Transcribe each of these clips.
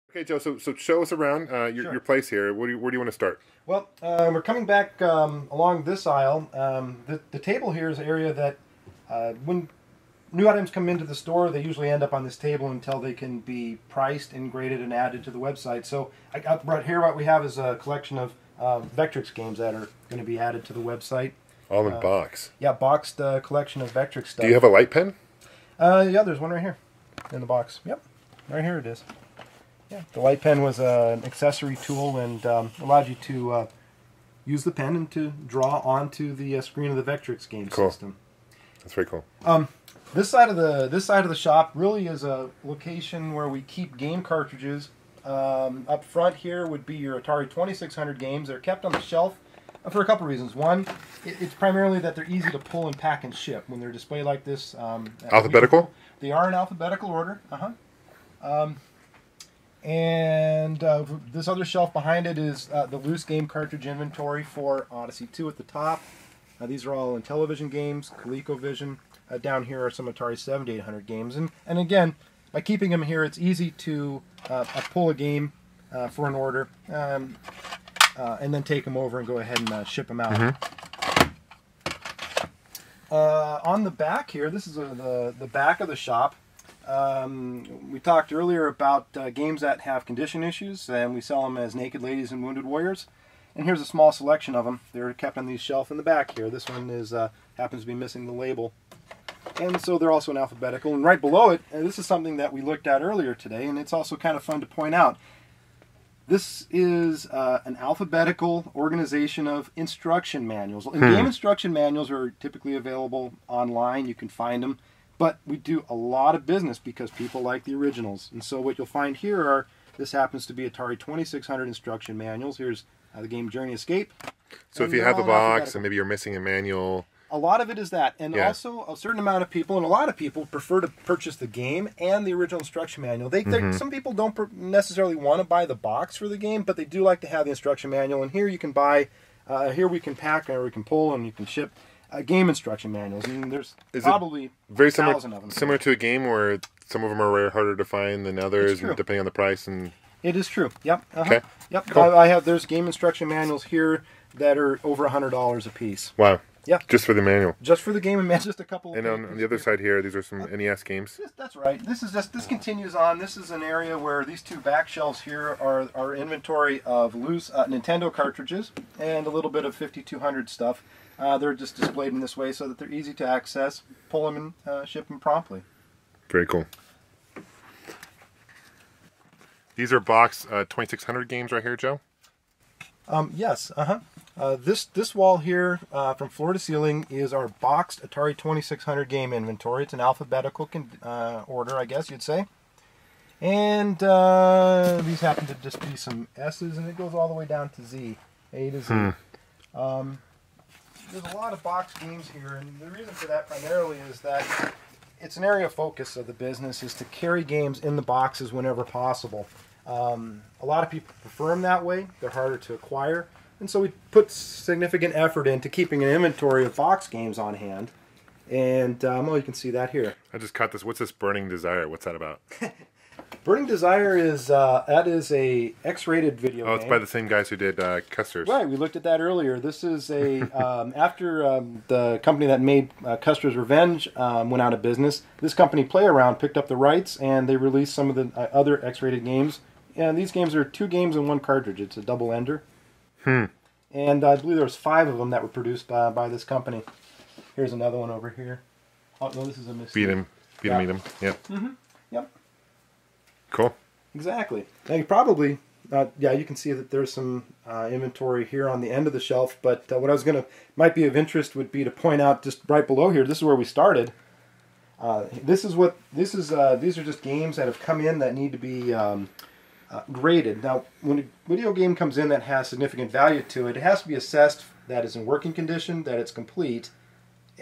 Okay, Joe. So show us around your place here. Where do you want to start? Well, we're coming back along this aisle. The table here is an area that when new items come into the store, they usually end up on this table until they can be priced and graded and added to the website. So right here, what we have is a collection of Vectrex games that are going to be added to the website. All in box. Yeah, boxed collection of Vectrex stuff. Do you have a light pen? Yeah, there's one right here in the box. Yep, right here it is. Yeah, the light pen was an accessory tool and allowed you to use the pen and to draw onto the screen of the Vectrex game system. That's very cool. This side of the shop really is a location where we keep game cartridges. Up front here would be your Atari 2600 games. They're kept on the shelf for a couple reasons. One, it's primarily that they're easy to pull and pack and ship when they're displayed like this. Alphabetical? They are in alphabetical order. And this other shelf behind it is the loose game cartridge inventory for Odyssey 2 at the top. These are all Intellivision games, ColecoVision. Down here are some Atari 7800 games. And again, by keeping them here, it's easy to pull a game for an order and then take them over and go ahead and ship them out. On the back here, this is the back of the shop. We talked earlier about games that have condition issues, and we sell them as Naked Ladies and Wounded Warriors. And here's a small selection of them. They're kept on these shelf in the back here. This one is happens to be missing the label. And so they're also in alphabetical. And right below it, and this is something that we looked at earlier today, and it's also kind of fun to point out. This is an alphabetical organization of instruction manuals. And game instruction manuals are typically available online. You can find them. But we do a lot of business because people like the originals. And so what you'll find here are, this happens to be Atari 2600 instruction manuals. Here's the game Journey Escape. So if you have the box and maybe you're missing a manual. A lot of it is that. And also a certain amount of people, and a lot of people, prefer to purchase the game and the original instruction manual. Some people don't necessarily want to buy the box for the game, but they do like to have the instruction manual. And here you can buy, here we can pack or we can pull and you can ship game instruction manuals. And there's probably very 1,000 of them. Similar to a game where some of them are harder to find than others, and depending on the price. And it is true. Yep. Okay. Yep. Cool. There's game instruction manuals here that are over $100 a piece. Wow. Yeah. Just for the manual. Just for the game and just a couple. And on the other side here, these are some NES games. That's right. This continues on. This is an area where these two back shelves here are our inventory of loose Nintendo cartridges and a little bit of 5200 stuff. They're just displayed in this way so that they're easy to access, pull them and ship them promptly. Very cool. These are box 2600 games right here, Joe? Yes. This wall here, from floor to ceiling, is our boxed Atari 2600 game inventory. It's an alphabetical order, I guess you'd say. And these happen to just be some S's, and it goes all the way down to Z, A to Z. There's a lot of boxed games here, and the reason for that primarily is that it's an area of focus of the business is to carry games in the boxes whenever possible. A lot of people prefer them that way. They're harder to acquire, and so we put significant effort into keeping an inventory of box games on hand. And well, you can see that here. I just caught this. What's this Burning Desire? What's that about? Burning Desire is that is a X-rated video game. Oh, it's by the same guys who did Custer's. Right, we looked at that earlier. This is a after the company that made Custer's Revenge went out of business. This company, PlayAround, picked up the rights and they released some of the other X-rated games. And these games are 2 games in 1 cartridge. It's a double ender. And I believe there was 5 of them that were produced by this company. Here's another one over here. Oh no, this is a mistake. Beat 'em, eat 'em. Yep. Yep. Cool. Exactly. Now you probably, yeah, you can see that there's some inventory here on the end of the shelf. But what I was might be of interest would be to point out just right below here. This is where we started. These are just games that have come in that need to be graded. Now, when a video game comes in that has significant value to it, it has to be assessed that it's in working condition, that it's complete,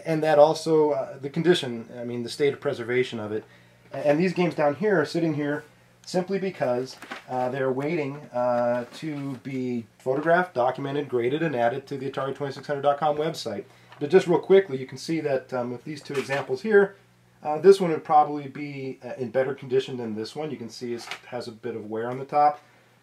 and that also the condition, I mean the state of preservation of it. And these games down here are sitting here simply because they're waiting to be photographed, documented, graded, and added to the Atari2600.com website. just real quickly, you can see that with these two examples here, this one would probably be in better condition than this one. You can see it has a bit of wear on the top.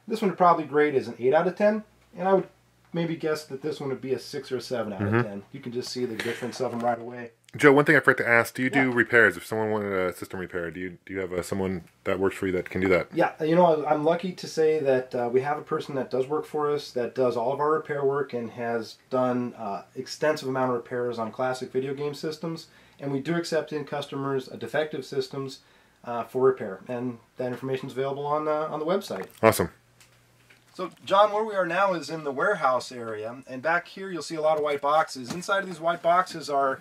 This one would probably grade as an 8 out of 10, and I would maybe guess that this one would be a 6 or a 7 out of 10. You can just see the difference of them right away. Joe, one thing I forgot to ask, do you do repairs? If someone wanted a system repair, do you have someone that works for you that can do that? Yeah, you know, I'm lucky to say that we have a person that does work for us, that does all of our repair work and has done extensive amount of repairs on classic video game systems. And we do accept in customers defective systems for repair. And that information is available on the website. Awesome. So, John, where we are now is in the warehouse area. And back here you'll see a lot of white boxes. Inside of these white boxes are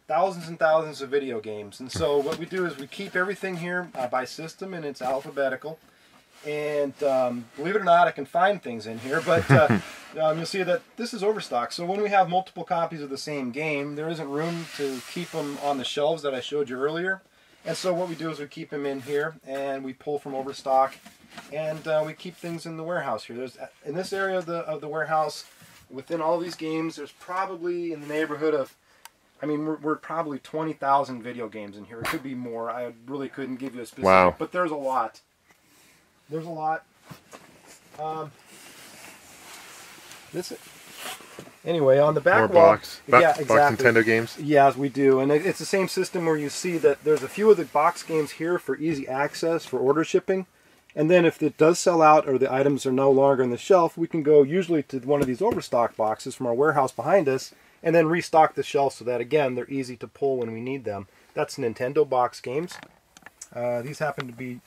thousands and thousands of video games. And so what we do is we keep everything here by system, and it's alphabetical. And believe it or not, I can find things in here, but you'll see that this is overstock. So when we have multiple copies of the same game, there isn't room to keep them on the shelves that I showed you earlier. And so what we do is we keep them in here, and we pull from overstock, and we keep things in the warehouse here. There's in this area of the warehouse, within all these games, there's probably in the neighborhood of, I mean, we're probably 20,000 video games in here. It could be more. I really couldn't give you a specific, but there's a lot. There's a lot. Anyway, on the back wall, box Nintendo games. Yeah, we do, and it's the same system where you see that there's a few of the box games here for easy access for order shipping, and then if it does sell out or the items are no longer on the shelf, we can go usually to one of these overstock boxes from our warehouse behind us, and then restock the shelf so that again they're easy to pull when we need them. That's Nintendo box games. These happen to be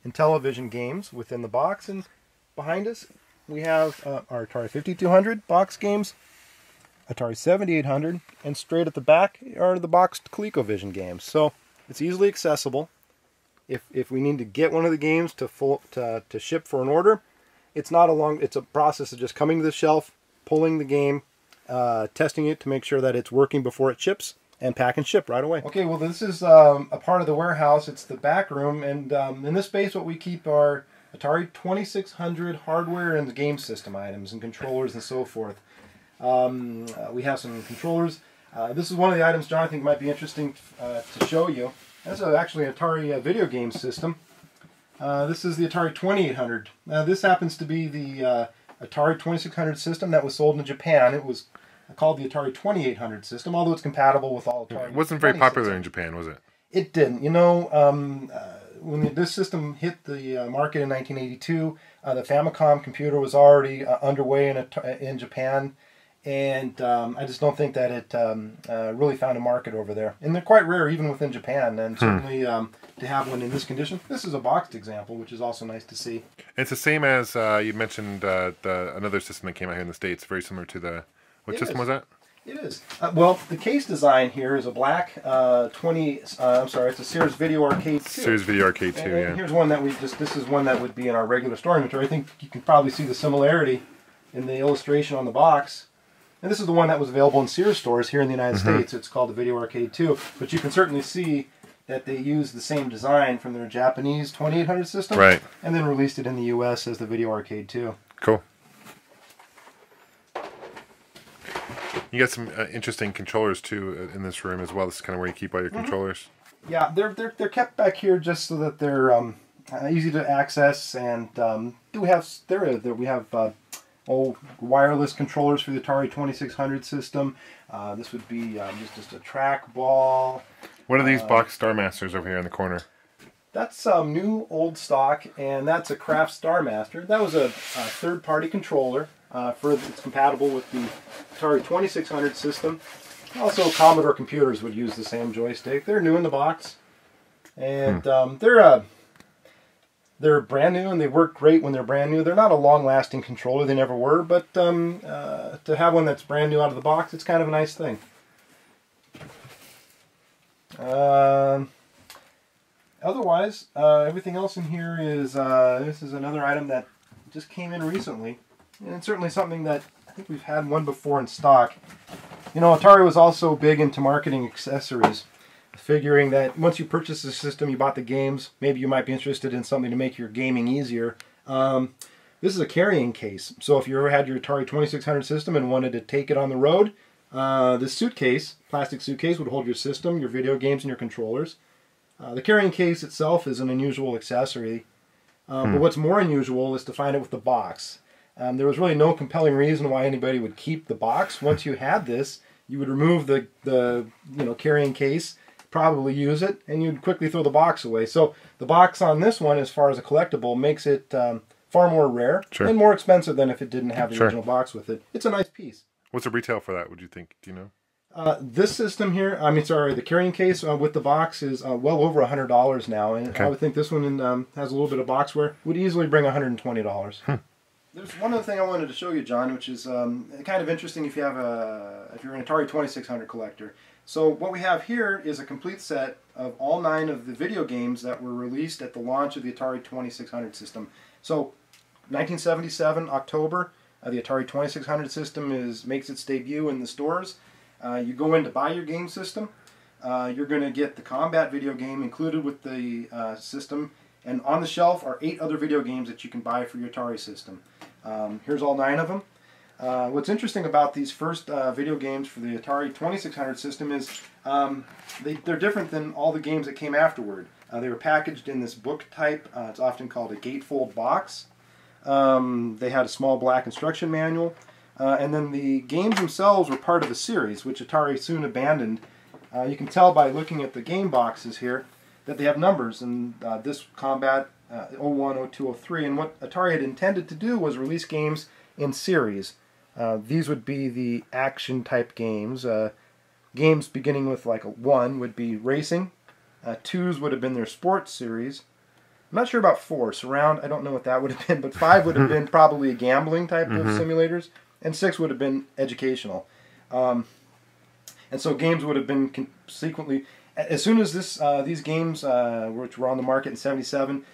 Intellivision games within the box, and behind us we have our Atari 5200 box games, Atari 7800, and straight at the back are the boxed ColecoVision games. So it's easily accessible. If we need to get one of the games to ship for an order, it's a process of just coming to the shelf, pulling the game, testing it to make sure that it's working before it ships, and pack and ship right away. Okay, well this is a part of the warehouse. It's the back room, and in this space what we keep are Atari 2600 hardware and game system items and controllers and so forth. We have some controllers. This is one of the items, John, I think might be interesting to show you. That's actually an Atari video game system. This is the Atari 2800. This happens to be the Atari 2600 system that was sold in Japan. It was called the Atari 2800 system, although it's compatible with all Atari. It wasn't very popular in Japan, was it? It didn't. You know, when this system hit the market in 1982, the Famicom computer was already underway in Japan, and I just don't think that it really found a market over there. And they're quite rare even within Japan, and certainly to have one in this condition. This is a boxed example, which is also nice to see. It's the same as you mentioned another system that came out here in the States, very similar to the... What system was that? It is. Well, the case design here is a black it's a Sears Video Arcade 2. Sears Video Arcade 2, and here's one that this is one that would be in our regular store inventory. I think you can probably see the similarity in the illustration on the box. And this is the one that was available in Sears stores here in the United States. It's called the Video Arcade 2. But you can certainly see that they used the same design from their Japanese 2800 system. Right. And then released it in the U.S. as the Video Arcade 2. Cool. You got some interesting controllers too in this room as well. This is kind of where you keep all your controllers. Yeah, they're kept back here just so that they're easy to access, and we have wireless controllers for the Atari 2600 system. This would be just a trackball. What are these box Star Masters over here in the corner? That's new old stock, and that's a Kraft Star Master. That was a third-party controller. It's compatible with the Atari 2600 system. Also, Commodore computers would use the same joystick. They're new in the box, and they're brand new, and they work great when they're brand new. They're not a long-lasting controller; they never were. But to have one that's brand new out of the box, it's kind of a nice thing. Otherwise, everything else in here is this is another item that just came in recently. And it's certainly something that I think we've had one before in stock. You know, Atari was also big into marketing accessories, figuring that once you purchase the system, you bought the games, maybe you might be interested in something to make your gaming easier. This is a carrying case. So if you ever had your Atari 2600 system and wanted to take it on the road, This suitcase, plastic suitcase, would hold your system, your video games, and your controllers. The carrying case itself is an unusual accessory, but what's more unusual is to find it with the box. There was really no compelling reason why anybody would keep the box. Once you had this, you would remove the carrying case, probably use it, and you'd quickly throw the box away. So the box on this one, as far as a collectible, makes it far more rare and more expensive than if it didn't have the original box with it. It's a nice piece. What's the retail for that, would you think? Do you know? This system here, the carrying case with the box is well over $100 now. And I would think this one has a little bit of boxware. Would easily bring $120. There's one other thing I wanted to show you, John, which is kind of interesting if you're an Atari 2600 collector. So what we have here is a complete set of all 9 of the video games that were released at the launch of the Atari 2600 system. So 1977, October. The Atari 2600 system makes its debut in the stores. You go in to buy your game system. You're going to get the combat video game included with the system. And on the shelf are 8 other video games that you can buy for your Atari system. Here's all 9 of them. What's interesting about these first video games for the Atari 2600 system is they're different than all the games that came afterward. They were packaged in this book type. It's often called a gatefold box. They had a small black instruction manual, and then the games themselves were part of a series, which Atari soon abandoned. You can tell by looking at the game boxes here that they have numbers, and this Combat 01, 02, 03, and what Atari had intended to do was release games in series. These would be the action-type games. Games beginning with like a 1 would be racing. 2s would have been their sports series. I'm not sure about 4. Surround, I don't know what that would have been, but 5 would have been probably a gambling type of simulators, and 6 would have been educational. And so games would have been consequently, as soon as these games, which were on the market in '77,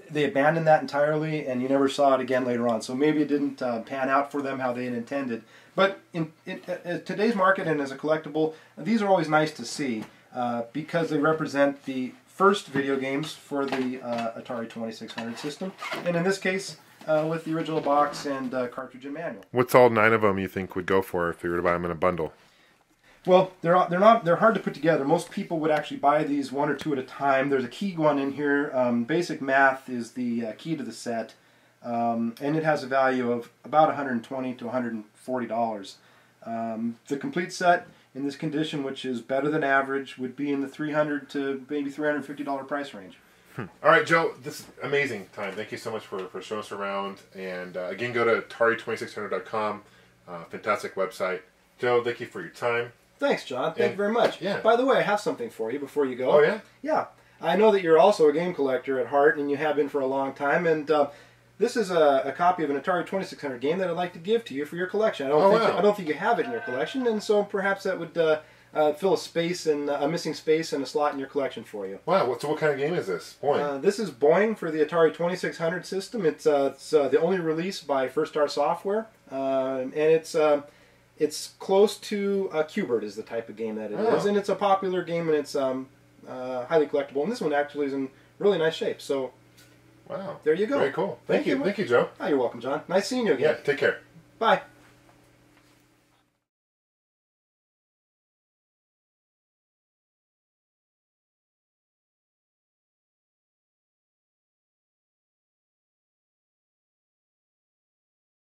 they abandoned that entirely, and you never saw it again later on. So maybe it didn't pan out for them how they had intended. But in today's market and as a collectible, these are always nice to see because they represent the first video games for the Atari 2600 system, and in this case, with the original box and cartridge and manual. What's all 9 of them you think would go for if you were to buy them in a bundle? Well, they're hard to put together. Most people would actually buy these 1 or 2 at a time. There's a key one in here. Basic Math is the key to the set, and it has a value of about $120 to $140. The complete set in this condition, which is better than average, would be in the $300 to maybe $350 price range. All right, Joe, this is amazing time. Thank you so much for showing us around. And again, go to Atari2600.com. Fantastic website. Joe, thank you for your time. Thanks, John. Thank you very much. Yeah. By the way, I have something for you before you go. Oh, yeah? Yeah. I know that you're also a game collector at heart, and you have been for a long time. And this is a copy of an Atari 2600 game that I'd like to give to you for your collection. I don't think you have it in your collection, and so perhaps that would fill a space and a missing space and a slot in your collection for you. Wow. So what kind of game is this? Boing. This is Boing for the Atari 2600 system. It's the only release by First Star Software, and it's close to Q*bert is the type of game that it is, and it's a popular game, and it's highly collectible. And this one actually is in really nice shape. So. Wow. There you go. Very cool. Thank you. Thank you, Joe. Oh, you're welcome, John. Nice seeing you again. Yeah, take care. Bye.